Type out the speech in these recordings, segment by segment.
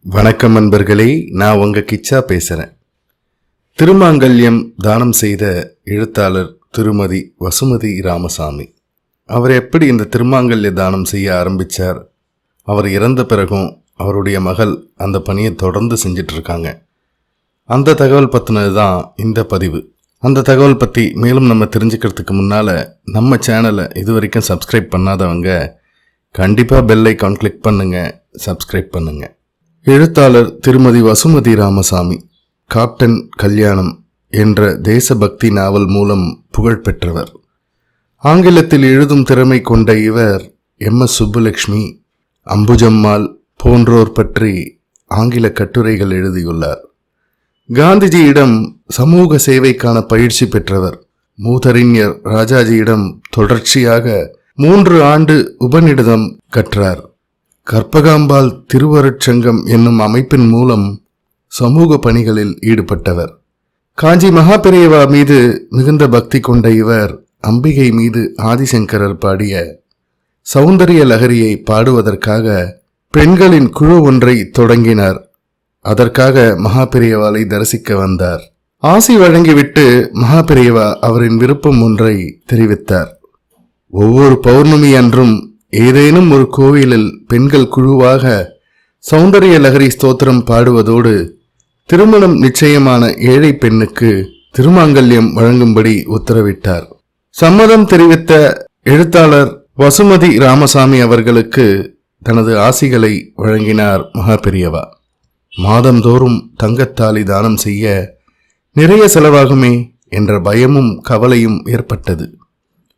வணக்கம் நண்பர்களே, நான் உங்க கிச்சா பேசுறேன். திருமாங்கல்யம் தானம் செய்த எழுத்தாளர் திருமதி வசுமதி ராமசாமி. அவர் எப்படி இந்த திருமாங்கல்ய தானம் செய்ய ஆரம்பித்தார், அவர் இறந்த பிறகும் அவருடைய மகள் அந்த பணியை தொடர்ந்து செஞ்சிட்டு இருக்காங்க. அந்த தகவல் பற்றினது தான் இந்த பதிவு. அந்த தகவல் பற்றி மேலும் நம்ம தெரிஞ்சுக்கிறதுக்கு முன்னால் நம்ம சேனலை இது வரைக்கும் சப்ஸ்கிரைப் பண்ணாதவங்க கண்டிப்பாக பெல் ஐக்கான் கிளிக் பண்ணுங்கள், சப்ஸ்கிரைப் பண்ணுங்கள். எழுத்தாளர் திருமதி வசுமதி ராமசாமி காப்டன் கல்யாணம் என்ற தேசபக்தி நாவல் மூலம் புகழ் பெற்றவர். ஆங்கிலத்தில் எழுதும் திறமை கொண்ட இவர் MS சுப்புலட்சுமி, அம்புஜம்மாள் போன்றோர் பற்றி ஆங்கில கட்டுரைகள் எழுதியுள்ளார். காந்திஜியிடம் சமூக சேவைக்கான பயிற்சி பெற்றவர். மூதறிஞர் ராஜாஜியிடம் தொடர்ச்சியாக 3 ஆண்டு உபநிடதம் கற்றார். கற்பகாம்பாள் திருவருட்சங்கம் என்னும் அமைப்பின் மூலம் சமூக பணிகளில் ஈடுபட்டவர். காஞ்சி மகாபெரியவா மீது மிகுந்த பக்தி கொண்ட இவர் அம்பிகை மீது ஆதிசங்கரர் பாடிய சௌந்தரிய லகரியை பாடுவதற்காக பெண்களின் குழு ஒன்றை தொடங்கினார். அதற்காக மகாபெரியவாளை தரிசிக்க வந்தார். ஆசி வழங்கிவிட்டு மகாபெரியவா அவரின் விருப்பம் ஒன்றை தெரிவித்தார். ஒவ்வொரு பௌர்ணமி அன்றும் ஏதேனும் ஒரு கோவிலில் பெண்கள் குழுவாக சௌந்தரிய லகரி ஸ்தோத்திரம் பாடுவதோடு திருமணம் நிச்சயமான ஏழை பெண்ணுக்கு திருமாங்கல்யம் வழங்கும்படி உத்தரவிட்டார். சம்மதம் தெரிவித்த எழுத்தாளர் வசுமதி ராமசாமி அவர்களுக்கு தனது ஆசிகளை வழங்கினார் மகாபெரியவா. மாதந்தோறும் தங்கத்தாலி தானம் செய்ய நிறைய செலவாகுமே என்ற பயமும் கவலையும் ஏற்பட்டது.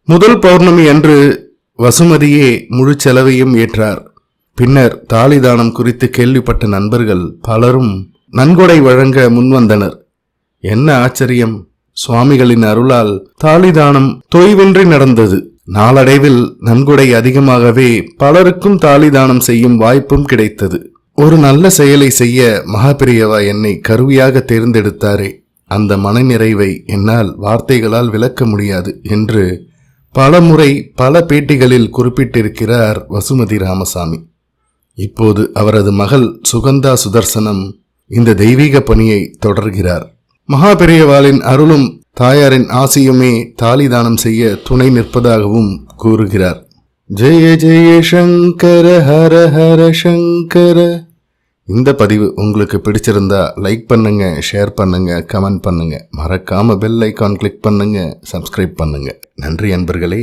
முதல் பௌர்ணமி அன்று வசுமதியே முழு செலவையும் ஏற்றார். பின்னர் தாலிதானம் குறித்து கேள்விப்பட்ட நண்பர்கள் பலரும் நன்கொடை வழங்க முன்வந்தனர். என்ன ஆச்சரியம்! சுவாமிகளின் அருளால் தாலிதானம் தொய்வின்றி நடந்தது. நாளடைவில் நன்கொடை அதிகமாகவே பலருக்கும் தாலிதானம் செய்யும் வாய்ப்பும் கிடைத்தது. ஒரு நல்ல செயலை செய்ய மகாபெரியவா என்னை கருவியாக தேர்ந்தெடுத்தாரே, அந்த மனநிறைவை என்னால் வார்த்தைகளால் விளக்க முடியாது என்று பலமுறை பல பேட்டிகளில் குறிப்பிட்டிருக்கிறார் வசுமதி ராமசாமி. இப்போது அவரது மகள் சுகந்தா சுதர்சனம் இந்த தெய்வீக பணியை தொடர்கிறார். மகாபெரியவாளின் அருளும் தாயாரின் ஆசியுமே தாலிதானம் செய்ய துணை நிற்பதாகவும் கூறுகிறார். ஜெய ஜெய சங்கர ஹர ஹர சங்கர. இந்த பதிவு உங்களுக்கு பிடிச்சிருந்தா லைக் பண்ணுங்க, ஷேர் பண்ணுங்க, கமெண்ட் பண்ணுங்க. மறக்காம பெல் ஐக்கான் கிளிக் பண்ணுங்க, சப்ஸ்கிரைப் பண்ணுங்க. நன்றி அன்பர்களே.